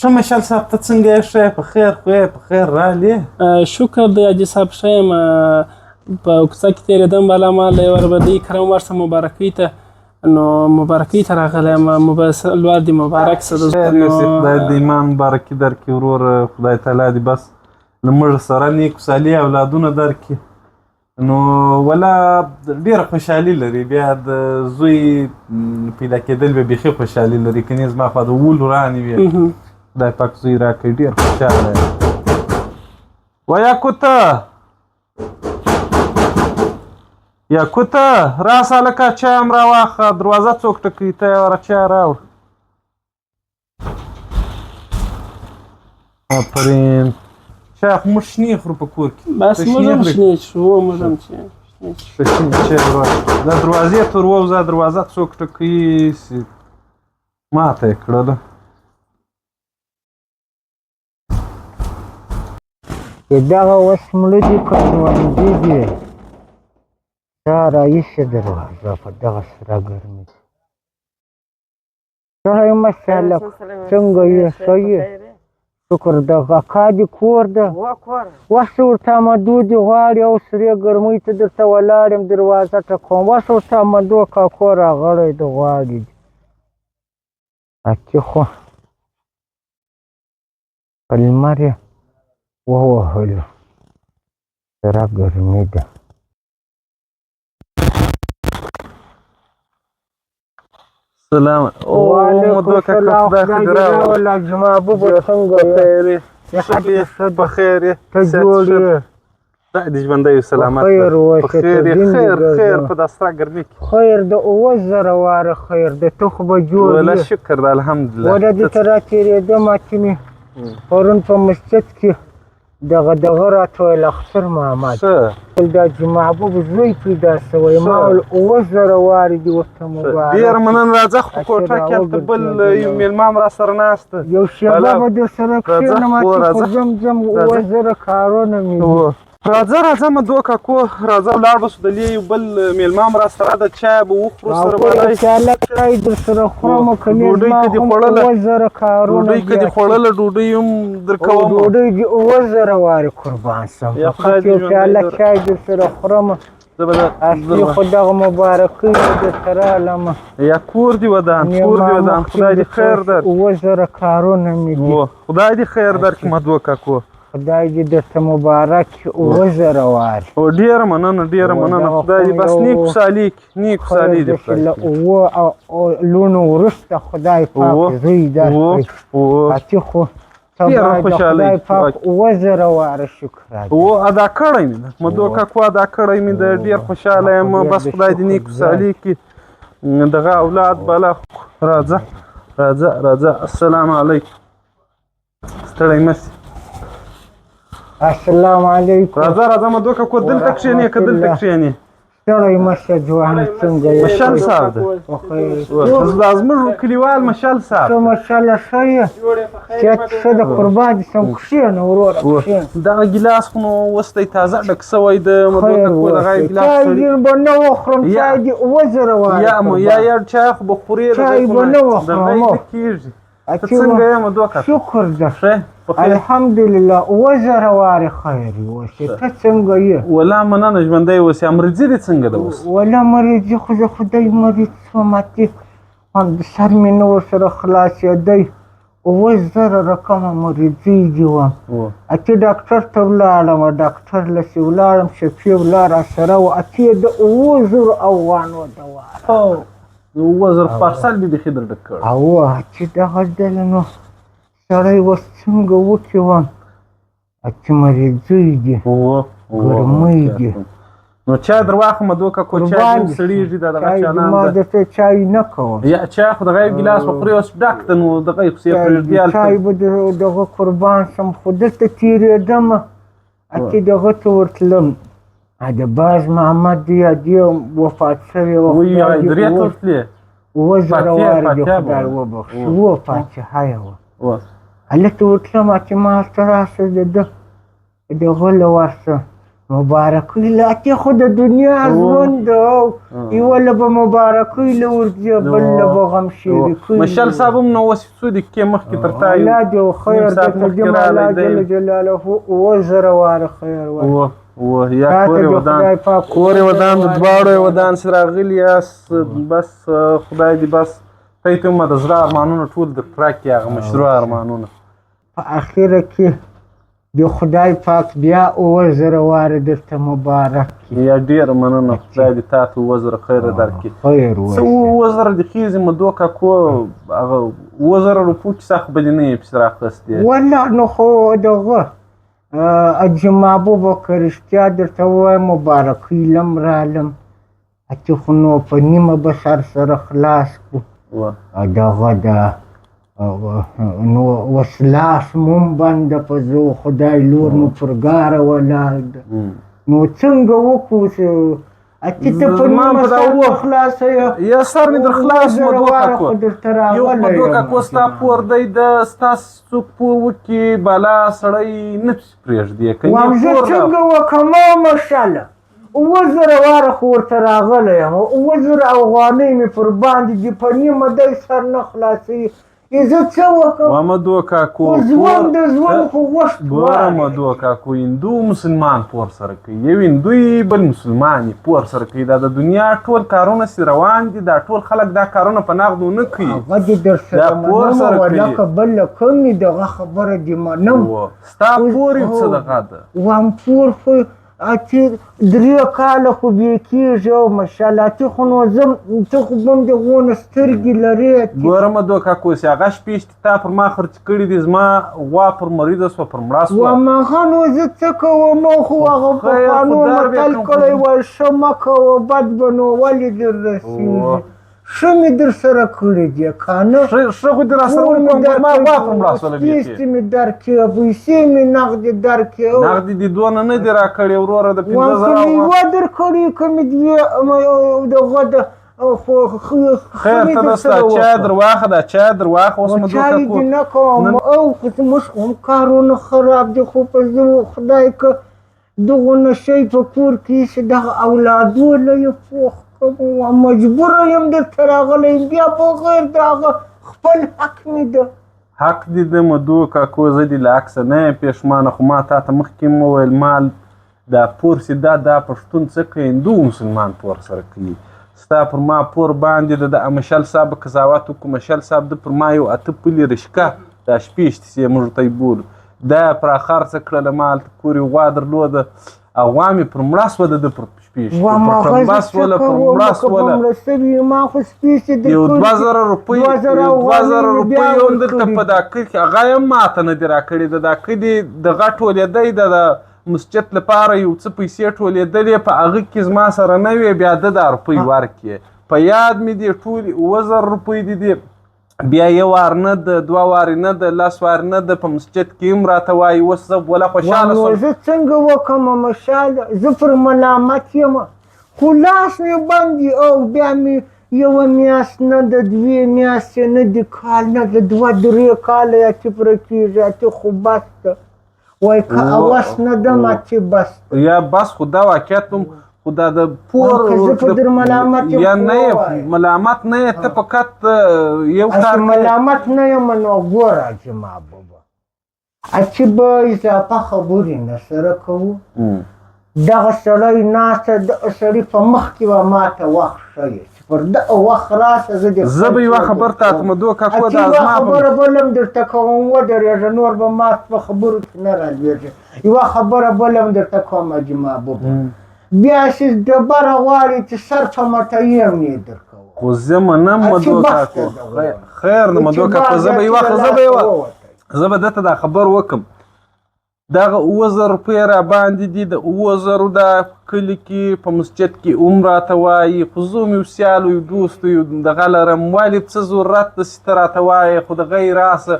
ښه مشال صاحب ته څنګه یې ښه یې په خیر خو یې په خیر رالې شکر دی حاجي صاحب ښه یم په کوڅه کې تېرېدم بالا ماله یې وربدۍ کرم ورشه مبارکۍ ته نو مبارکۍ ته راغلی یم لوړ دې مبارک شه خیر یوسف خدای د ایمان مبارکي درکړي ورور خدای تعالی دې بس له موږ سره نیک صالح اولادونه درکړي نو ولا ډېره خوشحالي لري بیا د زوی پیدا کېدل به بیخي خوشحالي لري که نه زما خوا د ولو رانې وي خدای پاک زوی راکړي ډېر خوشحاله یم و یاکوته یاکوته راسه هلکه چای هم راواخله دروازه څوک ټکوي ته یې وره چای راوړه آفرین چای خو موږ شنې خورو په کور کې بس موږ هم شنې څښو موږ هم شنې چای راوړه دا دروازې ته ور ووځه دروازه څوک ټکوي ماته یې کړله چې دغه اوس مړه دي که ژوندي دي دا راایښې دروازه په دغه سره ګرمي ښه یې ماشاءالله څنګه یې ښه یې شکر د اکا دې کور ده وس ورته امدو دې غواړي او سرې ګرمۍ ته درته ولاړ یم دروازه ټکوم وس ورته امدو کاکو راغلی د غواړي اکې خو په لمر یې ووهلو سره ګرمي ده سلام وعلیکم السلام خدای دې راوله زما بوبو څنګه یې په خیر یې ته جوړ یې خدای دې ژوندی وي سلامت خیر په خیر یې خیر په دا سره ګرمي کې خیر د 7000 واره خیر د ته خو به جوړ والله یې شکر ده الحمدلله وله دې ته راتېرېدم چې مې پرون په مسجد کې دغه راته ویل اختر محمد دا چې محبوب زوی پیدا شوی ما ویل 7000 وارې دې ورته مبارک ډېره مننه راځه خو کوټه کې هلته بل یو میلمه هم راسره ناست یو شېبه به درسره کښېنم چې خو ځم 7000 کارونه مې راځه مدو کاکو راځه ولاړ به سو دلې یو بل میلمه هم راسره د چای به وخورو سره به چای درسره خورم که نه ډوډۍ که دې خوړله 7000 کارونه ډوډۍ که دې خوړله ډوډۍ هم درکوم ډوډۍ دې 7000 وارې قربان شم فقط یو پیاله چای درسره خورم اصلي خو دغه مبارکۍ دې درته رالم یا کور دې ودان خدای دې خیر در 7000 کارونه مې دي خدای دې خیر درکړي مدو کاکو خدای دې درته مبارک 7000 وارې او ډېره مننه خدای دې بس نیک صالح دې له اوه لونو وروسته خدای پاک زوی درکړي اتې خو ډېره خوشحالۍ خدای پاک 7000 واره شکر ادا کړی مې ده مدو کاکو ادا کړی مې ده ډېر خوشحاله یم بس خدای دې نیک صالح کړي دغه اولاد بالا راځه السلام علیکم ستړی مه سې السلام علیکم راځه مدو کاکو دلته کښېنې که دلته کښېنې ستړی مه شه ځوان څنګه یې مشال صاحب ده دا زموږ کلیوال مشال صاحب څه مشاله ښه یې صحت ښه ده قربان دې شم کښېنه وروره کښېنه دغه ګیلاس خو نو اوس دی تازه ډک سوی د مدو کاکو دغه ګیلاس چای به نه وخورم چای دې 7000 واره یا چای خو به خورې چای به نه وخورم کېږي ته څنګه یې مدو کاکو شکر ده الحمدلله 7000 وارې خیر یې اوسې ته څنګه یې والله مننه ژوندی اوسې امریځي دې څنګه ده اوس والله مریضي خو د خدای مریض شوم اتې سر مې نه ورسره خلاصېدی 7000 رقمه مریضۍ دي وم اتې ډاکټر ته ولاړم ډاکټر لسې ولاړم شفیع ولا راسره و اتې د 7000 افغانو دوا 7000 پارسل مې بیخي در ډک کړ او چې دغه ډله نو سړی اوس څنګه وکړي وم چې مریضۍ دي ګرمۍ دي نو چای در واخلمه مدو کاکو چای دې سړېږي د دغه چالان ما درته چای نه کوم یا چای خو دغه یو ګیلاس به خورې اوس ډک ده نو دغه یې خو پرېږدي چای به دغه قربان شم خو دلته تېرېدم اتې دغه ته ورتلم د باز محمد دی وفات شوی و درې ته ورتلې 7000 وارې دې خدای وبخښي و فاتحه یې وه هلته ورتلم چې ما هلته راسه د ده دغه له ورشه مبارکي له اتې خو د دنیا ژوند یوه له به مبارکۍ له ورځي بل له به غم شریکۍ مشال صاحب هم نو اوس څو دقیقې مخکې تر تا الله دې خیر درته دم الله جل جلاله 7,000 واره خیر ورکړي یا کور یې ودان د دواړو یې ودان چې راغلي یاست بس خدای دې بس ته یې ته د زړه ارمانونه ټول درته راکړي هغه مشروع ارمانونه په اخره کې د خدای پاک بیا 7,000 واره درته مبارک کړي یا ډېره مننه خدای دې تا ته 7,000 خیره درکړي خیر څه 7,000 د خېزې مدو کاکو هغه 7,000 روپو کیسه خو به دې نه یې پسې راخیستې والله نو خو دغه حاجي محبوب که رښتیا درته ووایم مبارکۍ لم رالم اتې خو نو په نیمه به سر سره خلاص کړو دغه ده نو اوس لاس مم بنده په زه خدای لور مو پر ګاره ولاړ ده نو څنګه وکړو اتې ته په نیمه سر خلاصه یا سر مې در خلاص مدو کاکو یو مدو کاکو ستا پور دی د ستاسو څوک پور وکړي بالا سړی نه پرېږدي وایم زه څنګه وکړم ماشاءالله 7,000 واره خو ورته راغلی یم 7,000 افغانۍ مې پر باندې دي په نیمه دی سر نه خلاصوي زه څه وکړم مدو کاکو ژوند د ژوند خو غوښت ګوره مدو کاکو هندو مسلمان پور سره کوي یو هندوی بل مسلمان پور سره کوي دا د دنیا ټول کارونه سي روان دي دا ټول خلک دا کارونه په نغدو نه کوي هغه دې درسره منم ولکه بله کمې دغه خبره دې منم ستا پور یو څه دغه ده وایم پور خو اتې 3 کاله خو بې کېږي او ماشاءالله اتې خو نو زه ته خو به م د غونه سترګې لرې ګوره مدو کاکو چې هغه شپې چې تا پر ما خرڅ کړي دي زما غوا پر مریضه سوه پر مړه سوه وایم هغه نو زه څه کوم خو هغه پخوانو متل کړی وایي ښه مه کوه بد به نو ولې در رسېږي ښه مې در سره کړي دي که نه ښه خو دې را سره وکړم پر ما غوا پر مړه سوله پیسې مې درکړې پیسې مې نغدې درکړې نغدې دې دونه نه دي راکړې وروره د 15,000 که مې یوه درکړې که مې دغه د خیر ته دسته چای در واخه دا چای در واخه اوس مدو چای دې نه کوم او خو زموږ هم کارونه خراب دي خو په زه خدای که دغونه شی په کور کې چې دغه اولادونه یې پوخ مجبوره یم درته راغلی بیا بغیر د هغه خپل حق مې ده حق دې د مدو کاکو زه دې له عکسه نه یم پېښمانه خو ما تا ته مخکې م وویل مال دا پور چې دا پښتون څه کوي هندو مسلمان پور سره کوي ستا پر ما پور باندې د مشال صاحب قضاوت وکړو مشال صاحب د پر ما یو 8 پلې رشکه دا شپې چې موږ ته یې بولو دا یې پر خرڅه کړله ما هلته کور یې غوا درلوده غوا مې پر مړه سوه د ده پر شپې پر ټمبه سوله پر مړه سوله یو 2,000 روپۍ هم دلته په دا کلي کې هغه یې هم ماته نه دي راکړي د دا کلي دغه ټولېدی د مسجد لپاره یو څه پیسې ټولېدلې په هغه کې زما سره نه وې بیا ده دا روپۍ ورکړې په یاد مې دي ټولې 7,000 روپۍ دي دي بیا یو وار نه ده 2 وارې نه ده 10 وارې نه ده په مسجد کې هم راته وایي اوس زه وله خوشحاله شوم زه څنګه وکړم مشاله زه پر ملامت یم خو لاس مې بند او بیا مې یوه میاشت نه ده 2 میاشتې نه دي کال نه ده 2-3 کاله اتې پوره کېږي اتې خو بس ده وایي که اوس نه دم اتې بس یا بس خو دا واقعیت هم خو دا د پور یا نه ملامت نه یې ته فقط یو کار ملامت نه یم نو ګوره حاجي محبوبه اتې به اضافه خبرې نه سره کوو دغه سړی ناسته دغه سړي په مخ کې به ماته وخت ښیي چې پر دغه وخت راشه زه به یوه خبر تاته مدو کاکو دا زما خبره بله هم درته کوم ودرېږه نور به ما په خبرو کې نه رالوېږي یوه خبره بله هم درته کوم حاجي محبوبه بیا چې ډبره غواړي چې سر په مټوي هم یې درکوم خو زه منم مدو کاکو خیر نه مدو کاکو زه به دته دا خبر وکم دغه 7,000 روپۍ را باندې دي د 7,000 دا کلي کې په مسجد کې هم راته وایي خو زه هم یو سیال یو دوست یو دغه لرم ولې څه ضرورت ده چې ته راته وایې خو دغه یې راسه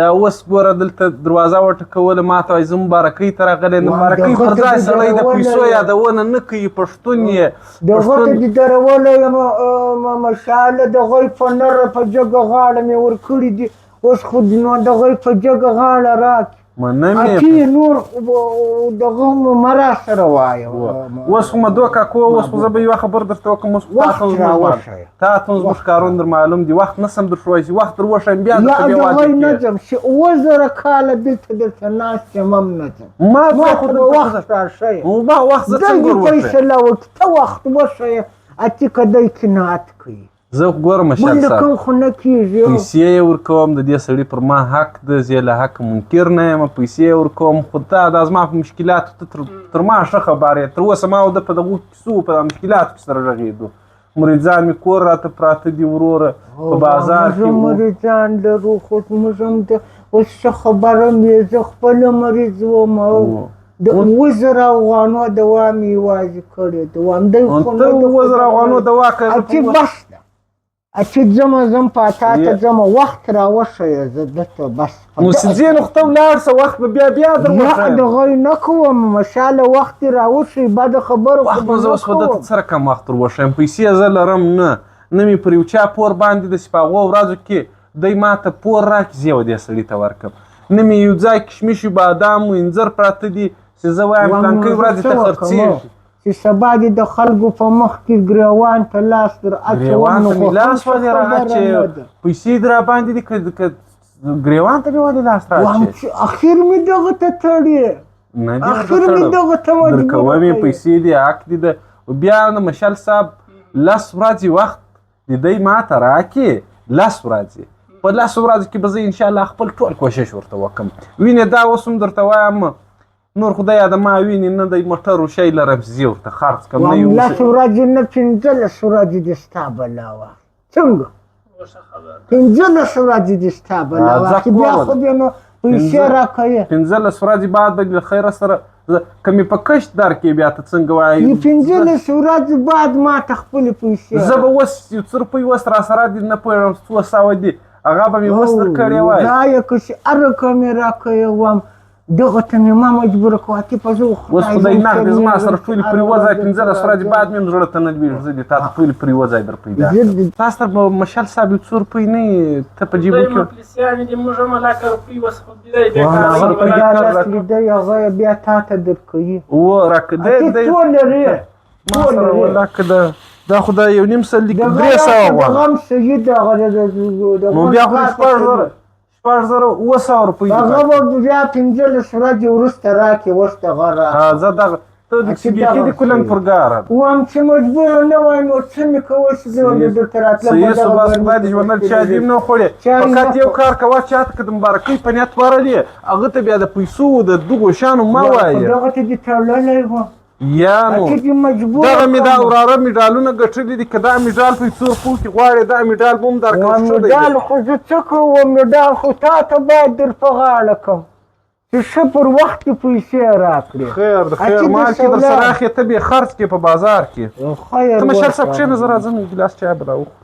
دا اوس ګوره دلته دروازه وټکوله ما ته وایي زه مبارکۍ ته راغلی مبارکۍ پر ځای سړی د پیسو یادونه نه کوي پښتون یې دغه ته دې درولی یم مشاله دغه یې په نره په جګه غاړه مې ورکړي دي اوس خو نو دغه یې په جګه غاړه راکړي منمې اتی نور دغه مرا سره وایم اوس خو مدو کاکو اوس خو زه به یوه خبر درته وکړم اوس تا ته زموږ کارونه در معلوم دي وخت نسم در ښوی شي وخت در وښیم بیا درته بیا دغه واجب نه ځم چې 2000 کاله دلته درته ناست یم هم نه ځم ما خو به وخت راشئ ما وخت زه څنګه دی ور فیصله وکړي ته وخت وښیه اتي که دی قناعت کوي زه ګوره مشال بل صاحب کوم خو نه کېږي پیسې یې ورکوم د دې سړي پر ما حق ده زه له حق منکر نه یم پیسې یې ورکوم خو دا زما په مشکلاتو ته تر ما ښه خبر یې تر اوسه ما او ده په دغو کیسو په مشکلاتو کې سره غږېدو مریضان مې کور راته پراته دي وروره په بازار کې مریضان لرو خو زموږ هم د اوس ښه خبره مې زه خپله مریض وم د 2000 افغانو دوا مې یوازې کړې دوام دی خو ته 2000 افغانو دوا اچې بس ده اچې ځمه زم په تا ته ځمه وخت راوښیه زه دلته بس نو چې ځې نو خو ته ولاړ شه وخت به بیا در نه دغه نه کوم مشاله وخت دې راوښي بده خبره وخت به زه اوس خو دته سره کم وخت ور وښیم پیسې زه لرم نه مې پر یو چا پور باندې داسې په هغو ورځو کې دی ما ته پور راکړي زه یې دې سړي ته ورکړم نه مې یو ځای کشمش بادام و انځر پراته دي چې زه وایم فلانکۍ ورځې ته خرڅېږي چې سبا دې د خلکو په مخ کې ګریوان ته لاس در ګریوان ته مې لاس ولې رااچوې پیسې دې راباندې دي که ګریوان ته مې ولې لاس رااچوې اخر مې دغه ته تړې نه دې اخر مې دغه ته در کوم یې پیسې دي حق دي ده بیا د مشال صاحب 10 ورځې وخت د دی ما ته راکړي 10 ورځې په 10 ورځو کې به زه انشاءالله خپل ټول کوشش ورته وکړم وینې دا اوس هم درته وایم نور خدای د ما وینې نه دی موټر و شی لرم چې زه ورته خرڅ کړم نه یو 10 ورځې نه 15 ورځې دې ستا بلا وه څنګه 15 ورځې دې ستا بلا وه چې بیا خو بیا نو پیسې راکوې 15 ورځې بعد به له خیره سره که مې په کشت درکړې بیا ته څنګه وایي 15 ورځې بعد ما ته خپلې پیسې زه به اوس یو څه روپۍ اوس راسره دي نه پوهېږم 200 دي هغه به مې اوس درکړې وای دا یې که چې هر رقم یې راکوې وم دغه ته مې ما مجبوره کړه اتې په زه اوس خدای نغدې زما سره ټولې پرې وځای 15 ورځې بعد مې هم زړه ته نه لوېږي زه دې تا ته ټولې پرې وځای در پیدا تاسو سره به مشال صاحب یو څو روپۍ نه یې ته په جیبو کې دی هغه بیا تا ته درکوي راکړه ټول لري ما سره ولاکه دا خو دا یو نیم سل لیکي 300 غواړم غم سید هغه نو بیا خو 800 روپۍ هغه به بیا 15 ورځې وروسته راکړې اوس دغه را زه دغه ته د بیخي د کلنګ پر ګاره وایم چې مجبوره نه وای نو څه مې کوی چې زه ولې درته راتلم صحیح سو بس خدای دې ژوندل چا دې نه خوړې فقط یو کار کوه چاته که د مبارکۍ په نیت ورلې هغه ته بیا د پیسو د دغو شیانو مه وایې دغه ته دې تړلی وم یا نو دغه مې دا وراره مډالونه ګټلي دي که دا مډال په 100 روپو کې غواړې دا مډال به هم درکړل شوی دی مډال خو زه څه کوم مډال خو تا ته باید در په غاړه کړم چې ښه پر وخت کې پیسې راکړې خیر د خیر مال کې در سره اخلې ته بې خرڅ کړې په بازار کې ته مشال صاحب کښېنه زه راځم یو ګیلاس چای به راوخورو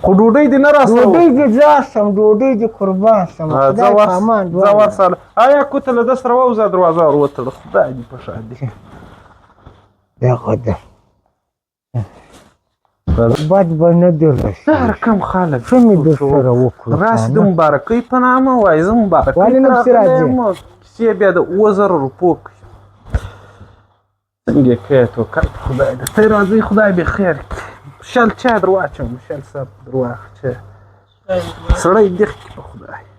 خو ډوډۍ دې نه راسره ډوډۍ دې ځاسم ډوډۍ دې قربان شم ځه ورسره آیا کوته له ده سره ووځه دروازه ور وتړه خدای دې په شا دي دغه ده بد به نه دې رسي هر کم خلک څه مې در سره وکړو راسې د مبارکۍ په نامه وایي زه مبارکۍ ولې نه پسې راځې کیسې بیا د 2000 روپو څنګه یې کوې توکل په خدای ده ته راځئ خدای به خیر کړي شل چای در واچوم مشال صاحب در واخه چای سړی دیخ کړي په خدای